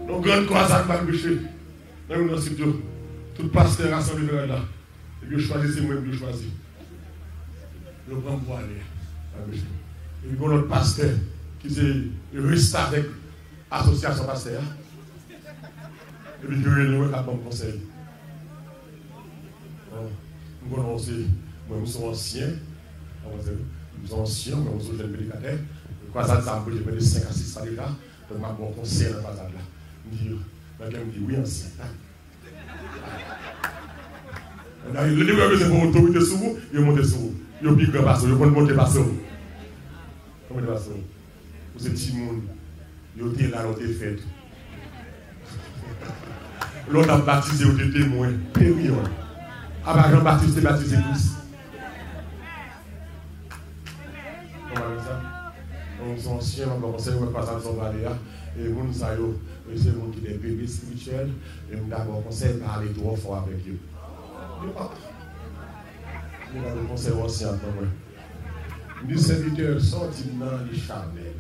Nos grandes croisades, on va prêcher. Même dans le studio, tout pasteur rassemblé là. Et puis je choisis, c'est moi qui choisis. Je prends pour aller. Et puis, notre pasteur qui reste avec l'association pasteur. Et puis, je réunion avec un conseil. Nous connaissons, nous sommes anciens. Nous sommes anciens, mais nous sommes jeunes prédicateurs. Le croisade, ça me de 5 à 6 prédicateurs. Donc, je suis un conseil dans la croisade. Je me dis, oui, ancien. Le livre que c'est pour autorité sur vous, il monte sur vous. Il y a plus grand pasteur, il faut monter pasteur. Comment il pasteur? Vous êtes petit monde, il y a là, il y a fait. L'autre a baptisé, il y a témoin. Période. Avant Jean-Baptiste, il a baptisé tous. Comment on dit ça? Nous sommes anciens, on va conseiller, on va passer à son valet. Et vous, nous savons, c'est le monde qui est bébé spirituel. Et nous avons conseillé de parler trop fort avec eux. Nous avons conseillé aussi en temps. Nos serviteurs sont dans les charnels.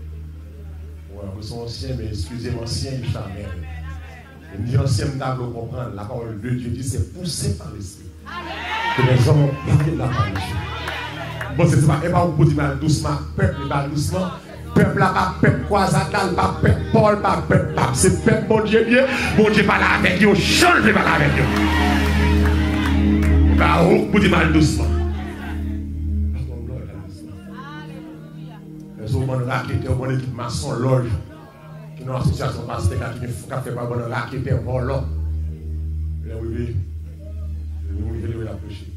Nous sommes anciens, mais excusez-moi, anciens et charnels. Et nous anciens, nous devons comprendre. La parole de Dieu dit c'est poussé par l'esprit. Que les hommes ont pris la parole. Bon, c'est pas, et pas vous dire mal doucement, peuple mal doucement. Peuple là, pas peuple croisade, pas peuple Paul, pas peuple pape. C'est peuple, mon Dieu, bien. Mon Dieu, pas là avec vous, change pas là avec vous. Bah, vous dites mal doucement. Les hommes ont raquetté, on a équipe maçon, loge. Qui n'ont association pasteur, qui ne fait pas bon raquetté, volant. Et là, oui, je vais la prêcher.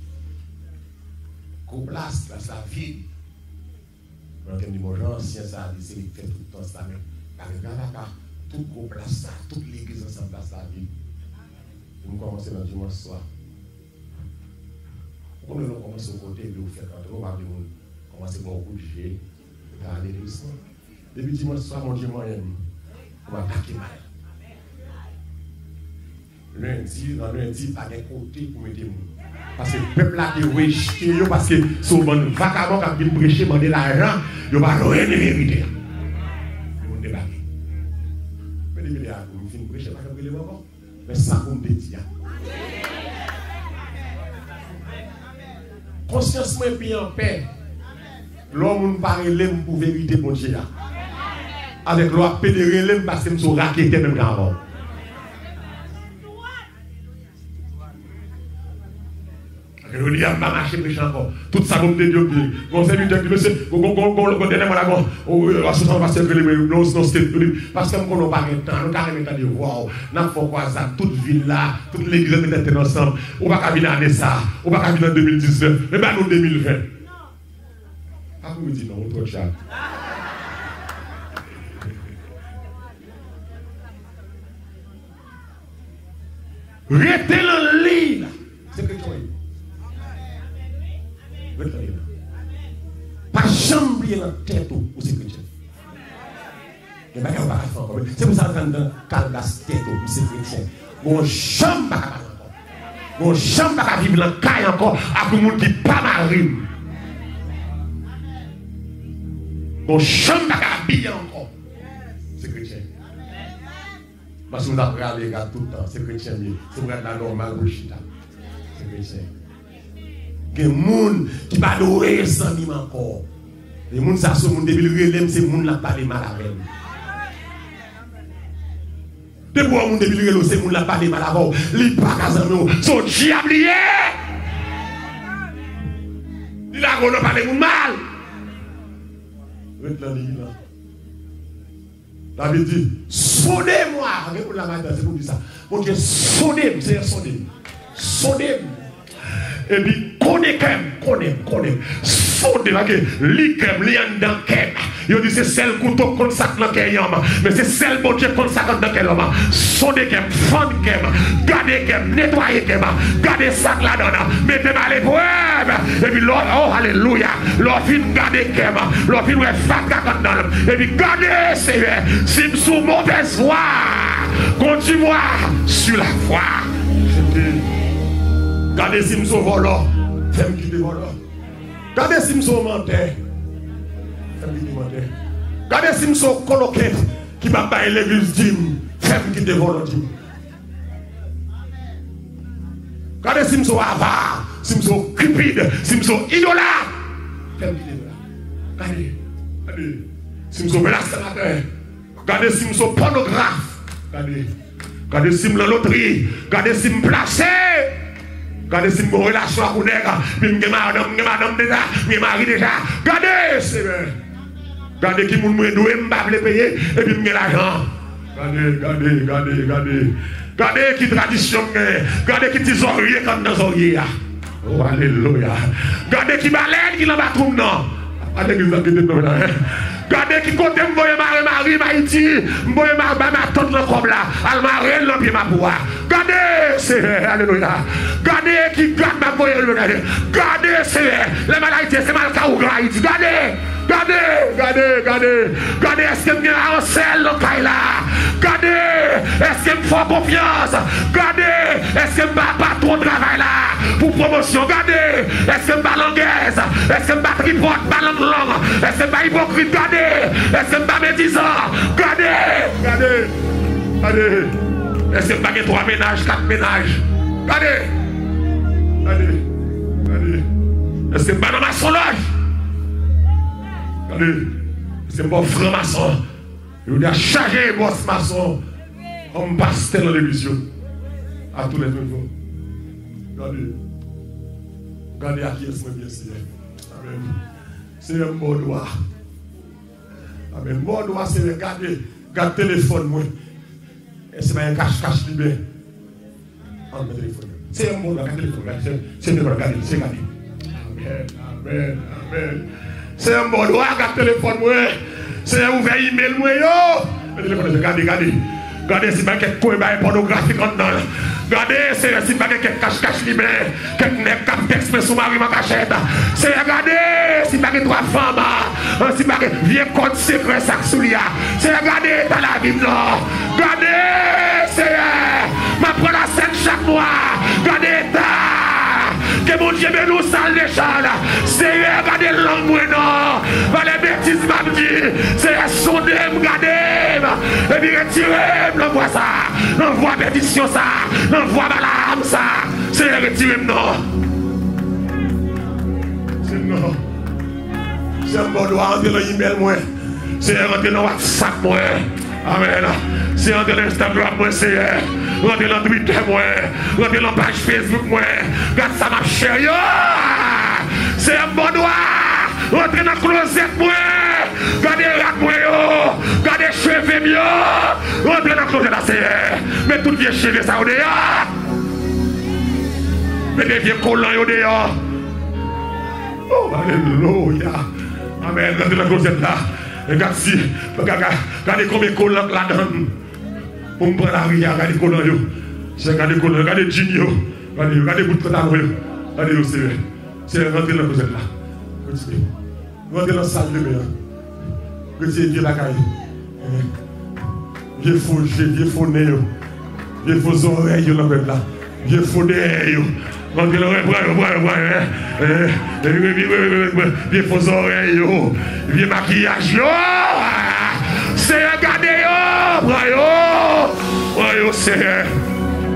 Qu'on place, la vie. Quand on dit, bon, ancien, ça, c'est qu'il fait tout le temps ça, mais avec tout gros place, ça, toute l'église ensemble, place la vie. Nous commençons dans le dimanche soir. On commence au côté de vous faire quand on va commencer par bouger, à l'église. Depuis dimanche soir, mon Dieu, moi, on va attaquer mal. Lundi, dans lundi, pas de côté pour mettre moun. Parce que le peuple a été rejeté, parce que souvent, les vagabonds qui viennent prêcher, demander l'argent, ils ne vont pas rien de vérité. Ils vont débarquer. Mais les milliards, vous finissez de prêcher, pas de vérité encore. Mais ça, vous me dites. Conscience moi puis en paix. L'homme parle pour vérité mon Dieu. Avec l'homme pédéré parce que nous raqueté même avant. Je dis, pas marcher prêcher encore. Tout ça, comme des dieux, mon serviteur qui me sait, parce que nous n'avons pas de temps, nous n'avons pas de voir, nous avons quoi ça, toute ville là, toute l'église est ensemble. On va pas venir en ça, on va pas venir en 2019, mais pas en 2020. Ah, vous me dites non, trop cher. Restez dans le lit. C'est que tu pas chambre dans la tête ou c'est chrétien. C'est pour ça que dans Caldas tête ou c'est chrétien. Mon chambre pas encore. Mon chambre pas vivre dans caille encore avec monde qui pas marié. Mon chambre pas habiller encore. C'est chrétien. Parce que vous avez regardé les gars tout le temps, c'est chrétien. C'est pour être la normale bullshit. C'est chrétien. Il y a des gens qui ne pas adorer sans lui encore. Les gens qui sont des gens qui relèvent, c'est les gens qui n'ont pas de mal avec. Des gens qui ont des gens c'est les gens qui n'ont pas de mal avec. Les gens qui sont diabliers. Ils n'ont pas de mal. David dit, sondez-moi. C'est pour dire ça. Mon Dieu, sondez-moi. C'est sondez-moi. Sondez-moi. Et puis, connaît. Sondez, l'icem, l'yandant, il dit c'est celle couteau contre ça dans quel homme, mais c'est celle bon Dieu contre ça dans quel homme. Sondez, fond, gardez, nettoyez, gardez ça là-dedans, mettez-moi à l'épreuve. Et puis, oh, alléluia, l'on fin garder, l'on fin faire dans et puis, gardez, c'est si vous sous mauvaise voie, continuez sur la foi. Gardez si nous sommes volants, faites-moi quitter volant. Gardez si nous sommes mentés, faites-moi quitter mentés. Gardez si nous sommes coloqués, qui m'a pas l'église dim, faites-moi quitter volant. Gardez si nous sommes avares, si nous sommes cupides, si nous sommes idolâtres, faites-moi quitter volant. Gardez. Si nous sommes blasphèmateurs, gardez si nous sommes pornographes, gardez si nous sommes loterie, gardez si nous sommes placés. Regardez si mon relation à Kounega, puis je madame déjà, je mari déjà. Regardez, c'est vrai. Regardez qui moun doué, m'bable les payer, et puis je l'argent. Regardez. Regardez qui tradition, regardez qui tes oreillers comme dans oreillers. Oh, alléluia. Regardez qui baleine qui n'a pas trouvé, non. Regardez qui côté m'voye Marie Haïti, m'voye ma tante le comme là, al marre le pied ma bois. Regardez, c'est alléluia. Regardez qui garde ma voye le regardez, c'est les maladies, c'est mal ka ou Haïti. Regardez, est-ce que me a un sel le caille là? Regardez, est-ce que me fait confiance? Regardez, est-ce que me pas trop de travail là pour promotion? Regardez, est-ce que me pas langaise? Est-ce que me pas tripote, pas langue? Est-ce que me pas hypocrite? Regardez, est-ce que me pas médisant? Regardez. Est-ce que me pas 3 ménages, 4 ménages? Regardez. Est-ce que me pas dans ma solage? Regardez, c'est pas franc-maçon. Il a chargé les boss maçons comme pasteur dans l'église. À tous les niveaux. Regardez à qui est-ce bien Seigneur. Amen. C'est un mot droit. Amen. Mot droit, c'est regarder le téléphone. Moi. Et c'est pas un cache-cache libéré. C'est un mot droit, le téléphone. C'est un mot droit, c'est regarder. Amen. C'est un bon droit, regarde le téléphone, c'est un ouvert email, moi, yo. Le téléphone, regardez. Regardez si pas quelques coups pornographiques en dedans. Regardez si pas quelques cache-cache libéré, quelques nègres qui t'expriment sous Marie ma cachette. C'est regardez si pas trois femmes, si pas vieux code secret sac sous l'ia. C'est regardez dans la Bible non. Regardez, c'est ma prend la scène chaque mois. Regardez que mon Dieu me nous sale les châles. C'est regardez l'homme non. Va les bêtises m'a dit. C'est sondé regardez. Et puis retirez l'envoie ça. L'envoie bénédiction ça. L'envoie Balaam ça. C'est retirez non. C'est non. C'est un bon doigt entrer dans l'email moi. C'est rentrer dans WhatsApp moi. Amen. C'est rentrer dans Instagram moi c'est rentrer dans Twitter moi. Rentrer dans page Facebook moi. Regarde ça ma chérie. C'est un bon doigt. Rentrer dans le closet moi. Regardez rat moi yo. Regardez cheveux mieux. Rentrer dans le closet là c'est. Mais tout vieux cheveux ça au dehors. Mais des vieux collants au dehors. Oh alléluia. Amen. Rentrer dans le closet là. Regarde si, regardez combien de collants là-dedans. Pour me prendre la ria, regardez les collants. Regardez les collants, regardez les jeans. Regardez les bouts de pantalon. Regardez c'est rentrer dans la cosette là. Rentrer dans la salle de bain. Retirez la caille. Vieux faux nez. Vieux faux oreilles là. Vieux faux nez. Rentrez dans vieux faux oreilles. Vieux maquillage. C'est regardez yo. C'est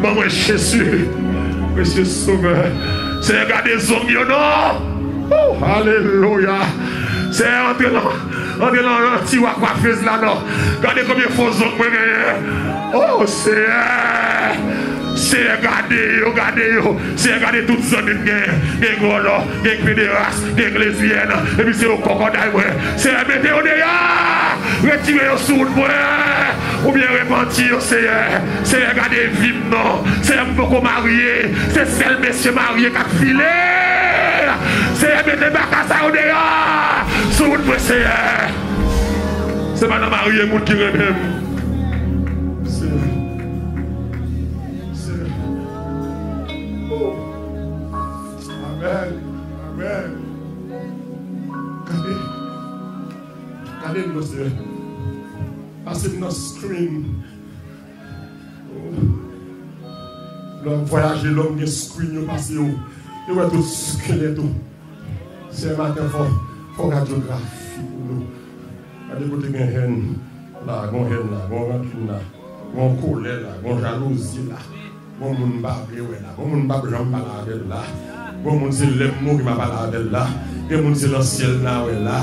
maman Jésus. Monsieur Sauveur. C'est regarder les hommes non. Oh, alléluia. C'est entrer dans un petit coiffeuse là non. Regardez combien de faux hommes. Oh c'est regardez, c'est regarder toutes les zones des gros là, des fédérations, des ecclésiennes, et puis c'est au crocodile, c'est mettre au dehors, retirer au sourd, ou bien repentir, c'est regarder vivre, non, c'est un peu marié, c'est celle monsieur marié qui a filé, c'est mettre bacassa au dehors, sourd, c'est pas dans marié, monde qui remet. Amen. Regardez nous, Seigneur. Passez dans le screen. L'homme voyager, l'homme qui screen, il passe où. Il voit tout squelette. C'est un matin fort radiographie pour nous. Regardez côté une haine là, une haine là, une rancune là, une colère là, une jalousie là. Bon moun babre là, bon moun babre j'en parle avec là. Bon moun c'est le mot qui m'a parlé avec là. Bon moun c'est le ciel là là.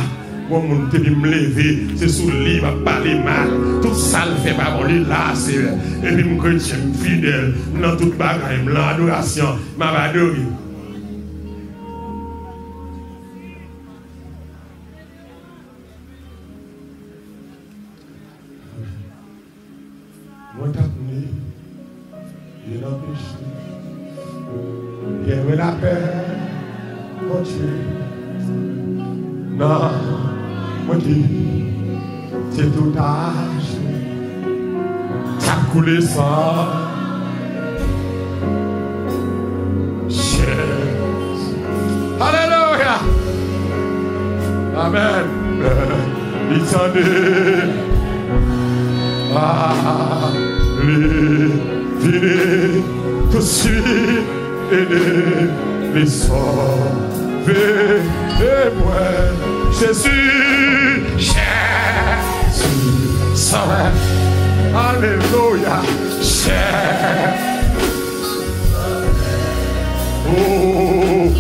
Bon moun te me lever, c'est sous le lit m'a parlé mal. Tout ça le fait pas mon lit là, c'est et puis mon chrétien fidèle dans toute bagaille, l'adoration, m'a adoré. Moi t'as né. Il n'a péché. Viens la paix, mon Dieu. Non, mon Dieu, c'est tout âge. Ça a coulé sang. Alléluia. Amen. Il s'en est. Venez tout de suite aider les sauvés et moi Jésus sauveur alléluia oh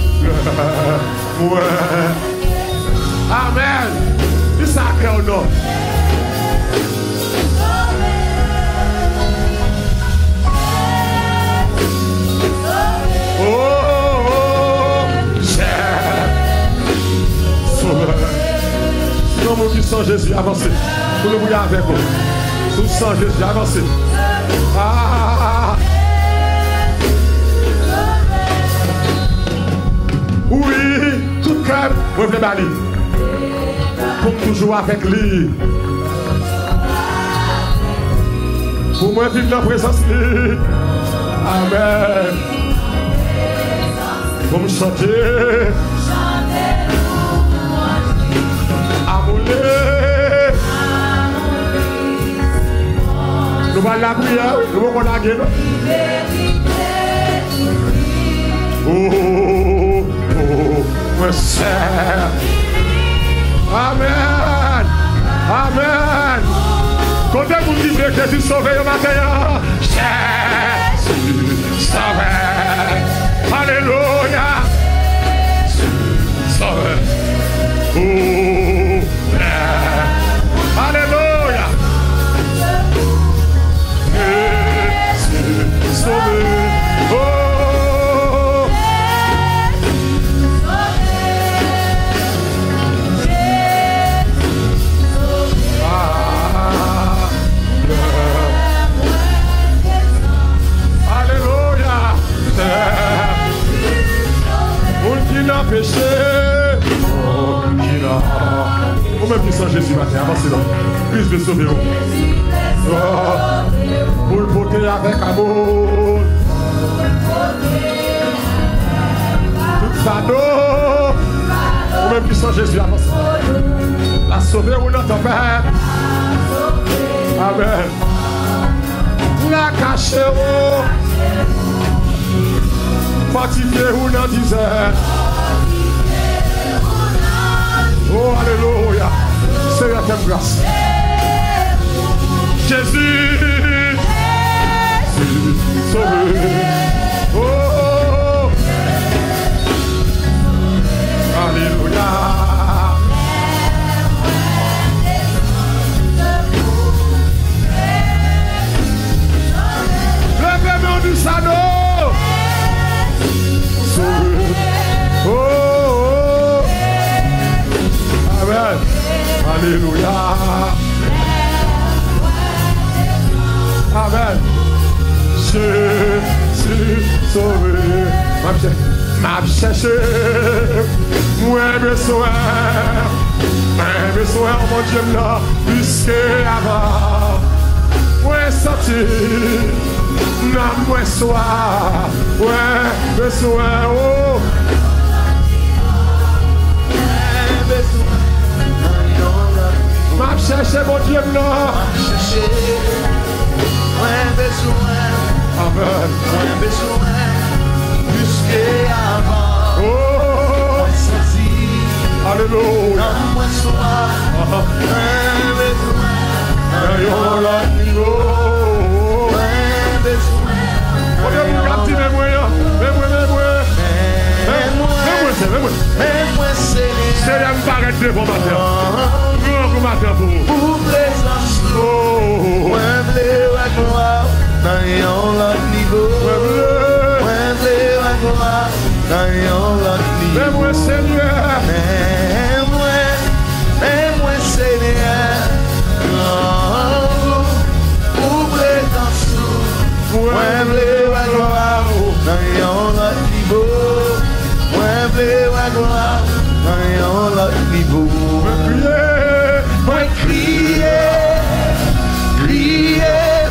moi amen il sacré au nom. Comme qui sent Jésus avancer. Pour le bouillard avec vous. Tout sent Jésus avancer. Oui, tout cœur, revenez bali. Pour toujours avec lui. Pour moi, vivre dans la présence. Amen. Pour me chanter. Amoulé. Nous allons la prière. Nous allons la guerre. Oh, moi, c'est. Amen. Amen. Quand vous dites que Jésus sauvé au matin, Jésus sauvé. Alléluia. Sauvé. Oh, alléluia. Jésus sauvé. Oh. Péché, oh, qui n'a. Ou même qui sont Jésus matin, avancez là. Plus de sauver. Oh, pour le porter avec amour. Tout ça, non. Ou même qui sont Jésus, avancez. La sauver ou notre Père. Amen. La cacher, oh. Fatigué ou dans disait. Oh, alléluia. Seigneur, t'aime grâce. Jésus. Jésus, sauvé. Oh. Alléluia. Levez-nous du salon. Sauvé. Oh. Amen. Alléluia. Amen. Jésus sauvé. M'a cherché. Moi besoin. Mon Dieu là. Puisque avant. Moi sorti. Non, moi soir. Ouais, besoin. Oh. M'a cherché mon Dieu là. M'a cherché. Moins besoin. Amen. Moins besoin. Plus qu'avant. Oh. Moins senti. Alléluia. Non, moins soir. Moins besoin. Ayons la niveau. Moins besoin. On est vous gâter mes moyens. Mes moyens. C'est la m'arrête devant ma terre. Pour présence, oh, ouais, blé, ouais, gloire, dans l'autre niveau, ouais, blé, ouais, gloire, dans l'autre niveau. Mais moi, Seigneur, mais moi, Seigneur, pour présence, ouais, blé, ouais, gloire, dans l'autre niveau, ouais, blé, ouais, gloire, dans l'autre niveau. Moi crier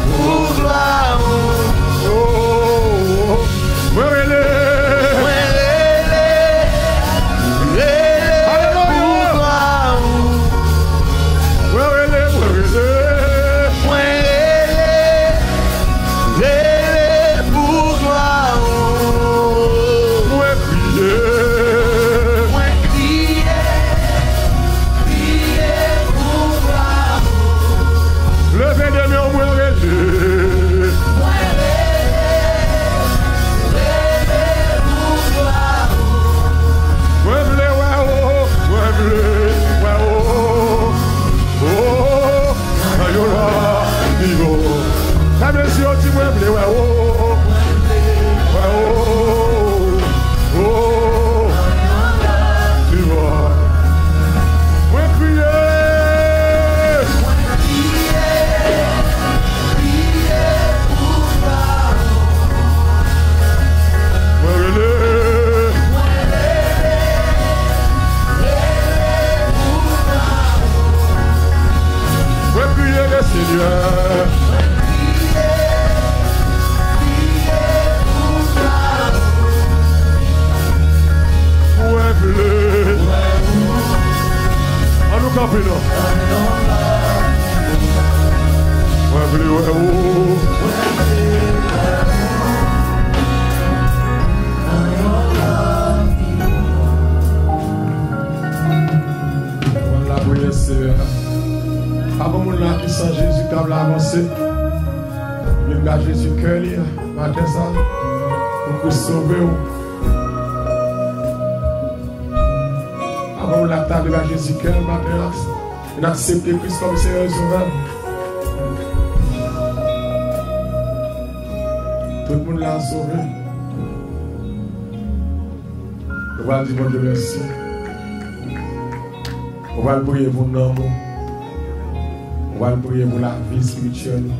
pour gloire. Oh, pour gloire. commencer. Il va Jésus cœur, matin ça, pour sauver. Avant la table de Jésus cœur, matin, il a accepté Christ comme Seigneur et Sauveur. Tout le monde l'a sauvé. On va dire bon Dieu merci. On va le prier pour nous. On va le prier pour la vie spirituelle.